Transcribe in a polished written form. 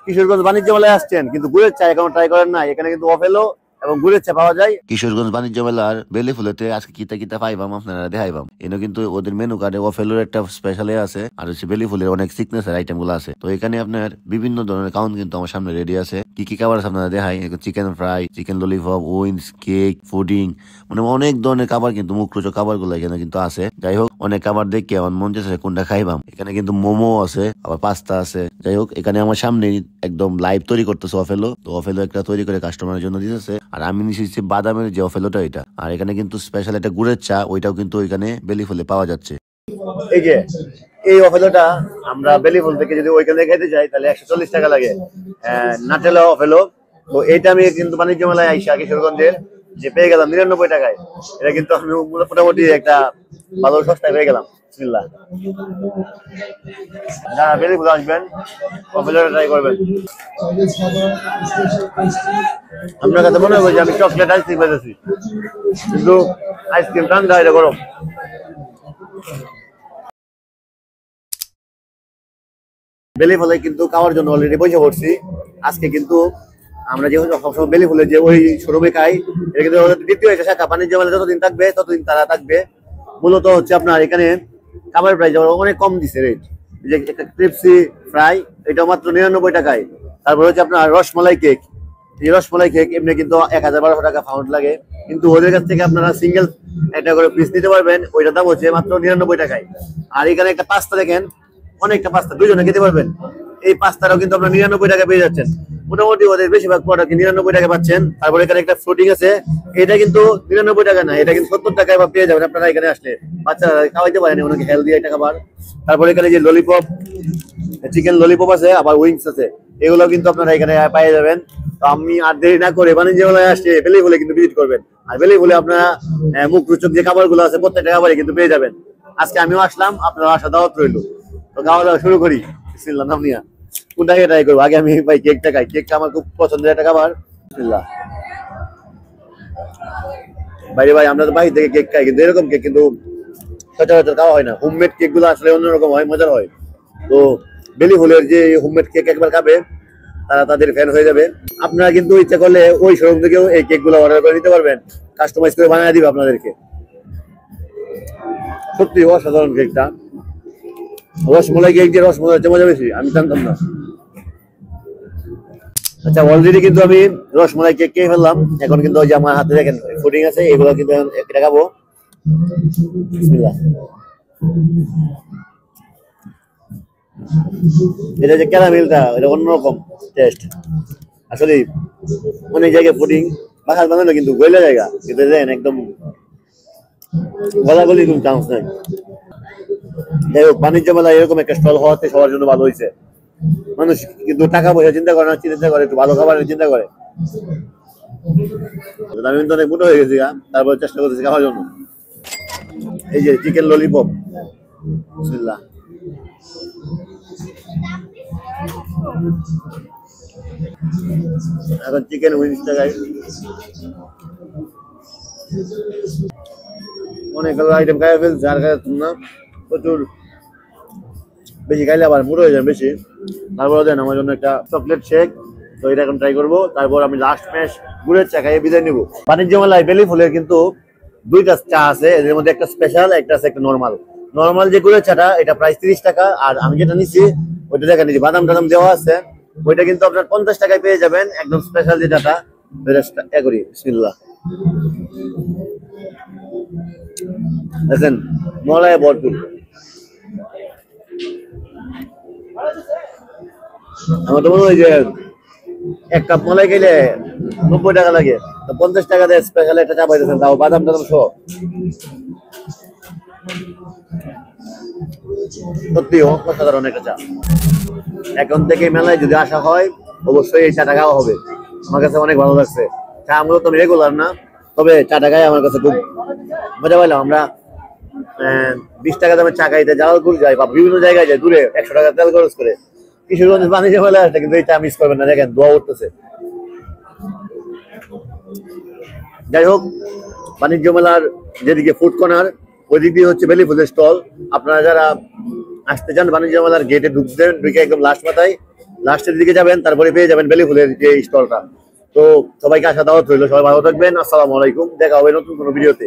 কিশোরগঞ্জ বাণিজ্য মেলায় আসছেন কিন্তু গুড়ের চা এখনো ট্রাই করেন না, এখানে কিন্তু অফেলো এবং গুড়ের চা পাওয়া যায়। কিশোরগঞ্জ বাণিজ্য মেলার বেলি ফুলেতে আজকে কিতা কিতা পাইবাম আপনারা দেখাইবাম। এনে কিন্তু ওদের মেনু কার্ডে অফেলোর একটা স্পেশাল আছে, আর হচ্ছে বেলি ফুলের অনেক সিগনেচার আইটেম গুলো আছে। তো এখানে আপনার বিভিন্ন ধরনের কাউন্ট কিন্তু আমার সামনে রেডি আছে। কি কি খাবার আছে আপনারা দেখাই। Chicken fry, chicken lollipop, wings, cake, pudding, মানে অনেক ধরনের খাবার কিন্তু মুখরোচক খাবার গুলো এখানে কিন্তু আছে। যাই হোক, অনেক খাবার দেখে আমার মন চাইছে কোনটা খাইবাম। এখানে কিন্তু মোমো আছে, আবার পাস্তা আছে। যাই হোক, এখানে আমার সামনে একদম লাইভ তৈরি করতেছে অফেলো। তো অফেলো একটা তৈরি করে কাস্টমারের জন্য দিতেছে। আর আমি নিশ্চিত বাদামের যে অফেলোটা এটা, আর এখানে কিন্তু স্পেশাল একটা গুড়ের চা, ওইটাও কিন্তু ওইখানে বেলি ফুলে পাওয়া যাচ্ছে। এই যে এই অফেলোটা আমরা বেলি ফুল থেকে যদি ওইখানে খাইতে যাই তাহলে 140 টাকা লাগে, নাটেলা অফেলো। তো এইটা আমি কিন্তু বাণিজ্য মেলায় আইসা কিশোরগঞ্জের যে পেয়ে গেলাম 99 টাকায়। এটা কিন্তু আমি মোটামুটি একটা ভালো সস্তায় পেয়ে গেলাম। বিসমিল্লাহ। যারা বেলি ফুল আসবেন অফেলোটা ট্রাই করবেন। আপনার কাছে মনে হবে যে আমি চকলেট আইসক্রিম পেয়েছি, কিন্তু আইসক্রিম ঠান্ডা, এটা গরম। বেলি ফুলে কিন্তু খাওয়ার জন্য অলরেডি বসে পড়ছি। আজকে কিন্তু আমরা যেহেতু সবসময় বেলি ফুলে যে ওই শোরুমে খাই, এটা কিন্তু দ্বিতীয় একটা শাখা। বাণিজ্য মেলা যতদিন থাকবে ততদিন তারা থাকবে। মূলত হচ্ছে আপনার এখানে খাবারের প্রাইস অনেক কম দিচ্ছে রেট। যে একটা ক্রিপসি ফ্রাই, এটা মাত্র 99 টাকায়। তারপর হচ্ছে আপনার রসমলাই কেক। এই রসমলাই কেক এমনি কিন্তু 1000-1200 টাকা পাউন্ড লাগে, কিন্তু ওদের কাছ থেকে আপনারা সিঙ্গেল একটা করে পিস নিতে পারবেন। ওইটার দাম হচ্ছে মাত্র 99 টাকায়। আর এখানে একটা পাস্তা দেখেন, অনেকটা পাস্তা, দুজনে খেতে পারবেন। এই পাস্তাটাও কিন্তু আপনার 99 টাকা পেয়ে যাচ্ছেন। মোটামুটি ওদের বেশিরভাগ প্রোডাক্ট 99 টাকা পাচ্ছেন। তারপরে এখানে একটা ফ্রুটিং আছে, এটা কিন্তু 99 টাকা না, এটা কিন্তু 70 টাকায় পেয়ে যাবেন আপনারা এখানে আসলে। বাচ্চারা খাওয়াইতে পারেন, ওনাকে হেলদি একটা খাবার। তারপরে এখানে যে ললিপপ, চিকেন ললিপপ আছে, আবার উইংস আছে, এগুলো কিন্তু আপনারা এখানে পেয়ে যাবেন। তো আমি আর দেরি না করে বাণিজ্য মেলায় আসছে বেলি ফুলে কিন্তু ভিজিট করবেন। আর বেলি ফুলে আপনারা মুখরোচক যে খাবারগুলো আছে প্রত্যেকটা খাবারই কিন্তু পেয়ে যাবেন। আজকে আমিও আসলাম, আপনারা আসা দাওয়াত রইল। তো খাওয়া দাওয়া শুরু করি। বিসমিল্লাহ। নাম নিয়া কোনটাকে ট্রাই করবো আগে? আমি ভাই কেকটা খাই, কেকটা আমার খুব পছন্দের একটা খাবার। বিসমিল্লাহ। বাইরে ভাই, আমরা তো বাইরে থেকে কেক খাই, কিন্তু এরকম কেক কিন্তু সচরাচর খাওয়া হয় না। হোমমেড কেক গুলো আসলে অন্যরকম হয়, মজার হয়। তো বেলি ফুলের যে হোমমেড কেক একবার খাবে তারা তাদের ফ্যান হয়ে যাবে। আপনারা কিন্তু ইচ্ছা করলে ওই শোরুম থেকেও এই কেক গুলো অর্ডার করে নিতে পারবেন, কাস্টমাইজ করে বানিয়ে দিবে আপনাদেরকে। সত্যি অসাধারণ কেকটা। রসমলাই কেক যে রসমলাই হচ্ছে মজা বেশি, আমি জানতাম না। আচ্ছা, অলরেডি কিন্তু আমি রসমলাই কেক খেয়ে ফেললাম। এখন কিন্তু ওই যে আমার হাতে দেখেন ফুডিং আছে, এগুলো কিন্তু একটা খাবো। বিসমিল্লাহ। এটা যে ক্যারামেলটা, এটা অন্যরকম টেস্ট। আসলে অনেক জায়গায় পুডিং বাসার বানানো কিন্তু গইলা জায়গা, কিন্তু দেখেন একদম গলাগলি কোনো চান্স নাই। যাই হোক, বাণিজ্য মেলা এরকম একটা স্টল হওয়াতে সবার জন্য ভালো হয়েছে। মানুষ কিন্তু টাকা পয়সা চিন্তা করে না, চিন্তা করে একটু ভালো খাবারের চিন্তা করে। আমি কিন্তু অনেক মোটা হয়ে গেছি, তারপর চেষ্টা করতেছি খাওয়ার জন্য। এই যে চিকেন ললিপপ, বিসমিল্লাহ। এখন চিকেন উইংসটা খাই। অনেকগুলো আইটেম খাই ফেলছে, আর খাই না প্রচুর। বেশি খাইলে আবার মুড়ো হয়ে যায় বেশি। তারপরে দেন আমার জন্য একটা চকলেট শেক। তো এটা এখন ট্রাই করবো। তারপর আমি লাস্ট ম্যাশ গুড়ের চা খাইয়ে বিদায় নিবো। বাণিজ্য মেলায় বেলি ফুলের কিন্তু দুইটা চা আছে, এদের মধ্যে একটা স্পেশাল, একটা আছে একটা নর্মাল। নর্মাল যে গুড়ের চাটা, এটা প্রাইস 30 টাকা। আর আমি যেটা নিচ্ছি ওইটা দেখেন, এই যে বাদাম টাদাম দেওয়া আছে, ওইটা কিন্তু আপনার 50 টাকায় পেয়ে যাবেন। একদম স্পেশাল যে চাটা, এটা করি। বিসমিল্লাহ। দেখেন মলায় ভরপুর। আমার তো মনে হয় যে এক কাপ মলাই খেলে 90 টাকা লাগে, তো 50 টাকা দিয়ে স্পেশাল একটা চা পাইতেছেন, তাও বাদাম টাদাম সহ। সত্যি অসাধারণ একটা চা। এখন থেকে মেলায় যদি আসা হয় অবশ্যই এই চাটা খাওয়া হবে। আমার কাছে অনেক ভালো লাগছে। চা মূলত আমি রেগুলার না, তবে চাটা খাই আমার কাছে খুব মজা পাইলাম। আমরা 20 টাকা দামে চা খাইতে জালালপুর যাই বা বিভিন্ন জায়গায় যাই দূরে, 100 টাকা তেল খরচ করে। কিশোরগঞ্জ বাণিজ্য মেলায় আসলে কিন্তু এই চা মিস করবেন না। দেখেন দোয়া উঠতেছে। যাই হোক, বাণিজ্য মেলার যেদিকে ফুড কর্নার, ওই দিক দিয়ে হচ্ছে বেলি ফুলের স্টল। আপনারা যারা আসতে চান বাণিজ্য মেলার গেটে ঢুকতে একদম লাস্ট মাথায় লাস্টের দিকে যাবেন, তারপরে পেয়ে যাবেন বেলি ফুলের যে স্টলটা। তো সবাইকে আসা দাওয়াত রইলো, সবাই ভালো থাকবেন, আসসালামু আলাইকুম, দেখা হবে নতুন কোনো ভিডিওতে।